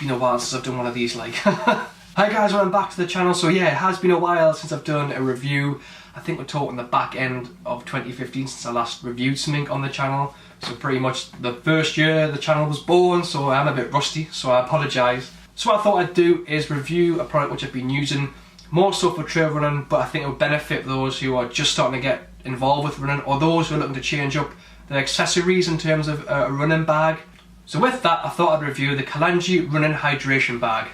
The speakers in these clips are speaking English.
been a while since I've done one of these, like. Hi guys, welcome back to the channel. So yeah, it has been a while since I've done a review. I think we're talking the back end of 2015 since I last reviewed something on the channel. So pretty much the first year the channel was born, so I'm a bit rusty, so I apologise. So what I thought I'd do is review a product which I've been using more so for trail running, but I think it would benefit those who are just starting to get involved with running, or those who are looking to change up their accessories in terms of a running bag. So with that, I thought I'd review the Kalenji running hydration bag.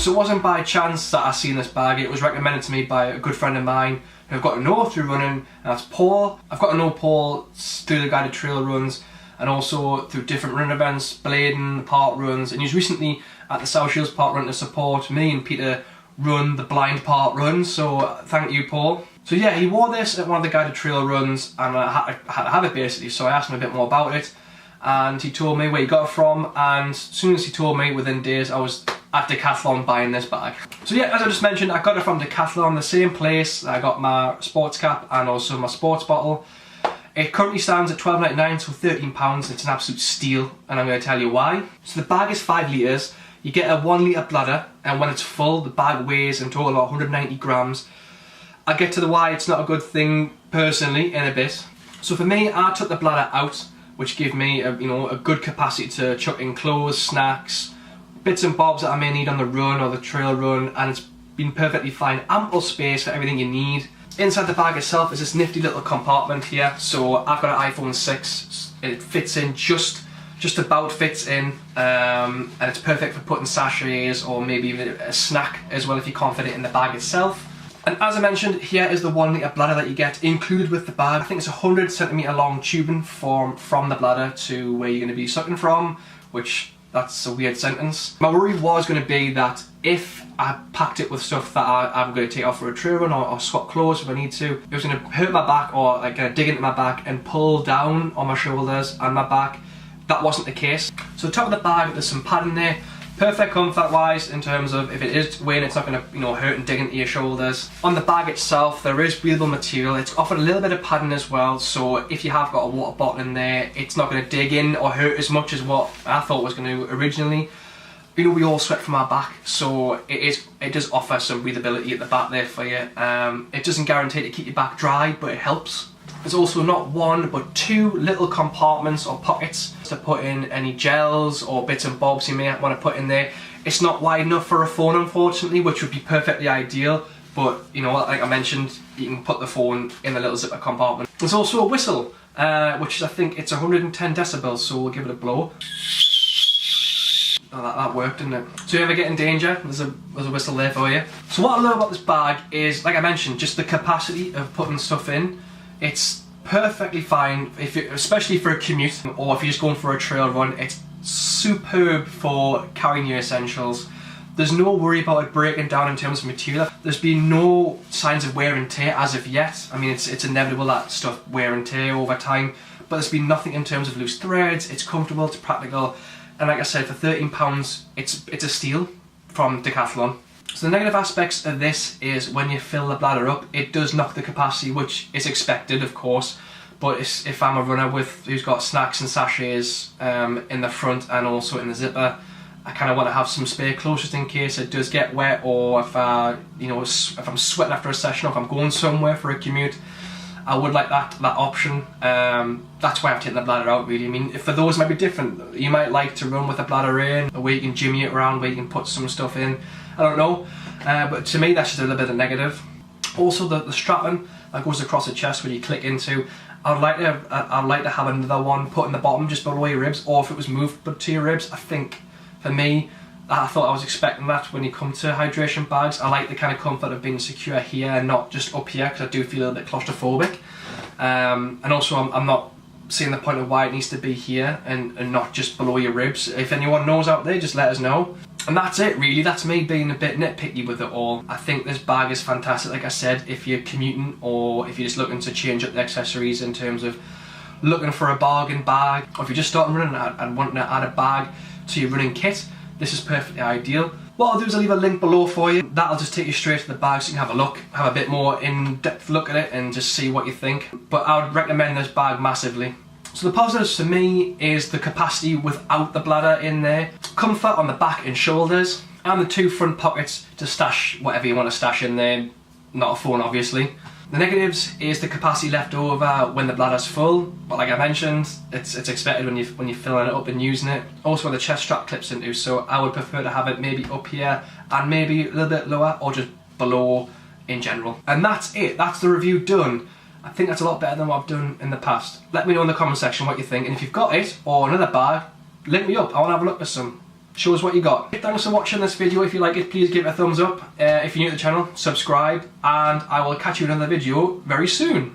So it wasn't by chance that I seen this bag. It was recommended to me by a good friend of mine who I've got to know through running, and that's Paul. I've got to know Paul through the guided trail runs and also through different running events, Bladen, park runs, and he's recently at the South Shields Park Run to support me and Peter run the blind park runs, so thank you, Paul. So yeah, he wore this at one of the guided trail runs and I had to have it basically, so I asked him a bit more about it and he told me where he got it from, and as soon as he told me, within days I was at Decathlon buying this bag. So yeah, as I just mentioned, I got it from Decathlon, the same place I got my sports cap and also my sports bottle. It currently stands at £12.99, so £13. It's an absolute steal, and I'm going to tell you why. So the bag is 5 litres, you get a 1 litre bladder, and when it's full, the bag weighs in total 190 grams. I'll get to the why it's not a good thing personally in a bit. So for me, I took the bladder out, which gave me a good capacity to chuck in clothes, snacks, bits and bobs that I may need on the run or the trail run, and it's been perfectly fine. Ample space for everything you need. Inside the bag itself is this nifty little compartment here. So I've got an iPhone 6. It fits in, just about fits in, and it's perfect for putting sachets or maybe even a snack as well if you can't fit it in the bag itself. And as I mentioned, here is the 1 litre bladder that you get included with the bag. I think it's 100 centimetre long tubing from the bladder to where you're going to be sucking from, which that's a weird sentence. My worry was going to be that if I packed it with stuff that I'm going to take off for a trail run or swap clothes if I need to, it was going to hurt my back or like dig into my back and pull down on my shoulders and my back. That wasn't the case. So the top of the bag, there's some padding there. Perfect comfort wise in terms of if it is weighing, it's not going to hurt and dig into your shoulders. On the bag itself, there is breathable material. It's offered a little bit of padding as well, so if you have got a water bottle in there, it's not going to dig in or hurt as much as what I thought was going to originally. We all sweat from our back, so it does offer some breathability at the back there for you. It doesn't guarantee to keep your back dry, but it helps. There's also not one but two little compartments or pockets to put in any gels or bits and bobs you may want to put in there. It's not wide enough for a phone, unfortunately, which would be perfectly ideal, but like I mentioned, you can put the phone in the little zipper compartment. There's also a whistle, which is, I think it's 110 decibels, so we'll give it a blow. Oh, that worked, didn't it? So if you ever get in danger, there's a whistle there for you. So what I love about this bag is, like I mentioned, just the capacity of putting stuff in. It's perfectly fine, especially for a commute or if you're just going for a trail run. It's superb for carrying your essentials. There's no worry about it breaking down in terms of material. There's been no signs of wear and tear as of yet. I mean, it's inevitable that stuff wear and tear over time, but there's been nothing in terms of loose threads. It's comfortable, it's practical, and like I said, for £13, it's a steal from Decathlon. So the negative aspects of this is when you fill the bladder up, it does knock the capacity, which is expected, of course. But if I'm a runner who's got snacks and sachets in the front and also in the zipper, I kind of want to have some spare clothes just in case it does get wet, or if if I'm sweating after a session, or if I'm going somewhere for a commute, I would like that option. That's why I've taken the bladder out, really. I mean, for those it might be different. You might like to run with a bladder in, where you can jimmy it around, where you can put some stuff in. I don't know, but to me that's just a little bit of negative. Also the strapping that goes across the chest where you click into, I'd like to have another one put in the bottom just below your ribs, or if it was moved to your ribs. I think for me, I thought I was expecting that when you come to hydration bags. I like the kind of comfort of being secure here and not just up here, because I do feel a little bit claustrophobic. And also I'm not seeing the point of why it needs to be here and not just below your ribs. If anyone knows out there, just let us know. And that's it really, that's me being a bit nitpicky with it all. I think this bag is fantastic, like I said, if you're commuting or if you're just looking to change up the accessories in terms of looking for a bargain bag, or if you're just starting running and wanting to add a bag to your running kit, this is perfectly ideal. What I'll do is I'll leave a link below for you. That'll just take you straight to the bag so you can have a look, have a bit more in-depth look at it and just see what you think. But I would recommend this bag massively. So the positives for me is the capacity without the bladder in there, comfort on the back and shoulders, and the 2 front pockets to stash whatever you want to stash in there, not a phone obviously. The negatives is the capacity left over when the bladder's full, but like I mentioned, it's expected when you're filling it up and using it. Also where the chest strap clips into, so I would prefer to have it maybe up here and maybe a little bit lower or just below in general. And that's it, that's the review done. I think that's a lot better than what I've done in the past. Let me know in the comment section what you think, and if you've got it or another bag, link me up, I want to have a look at some. Show us what you got. Thanks for watching this video. If you like it, please give it a thumbs up. If you're new to the channel, subscribe, and I will catch you in another video very soon.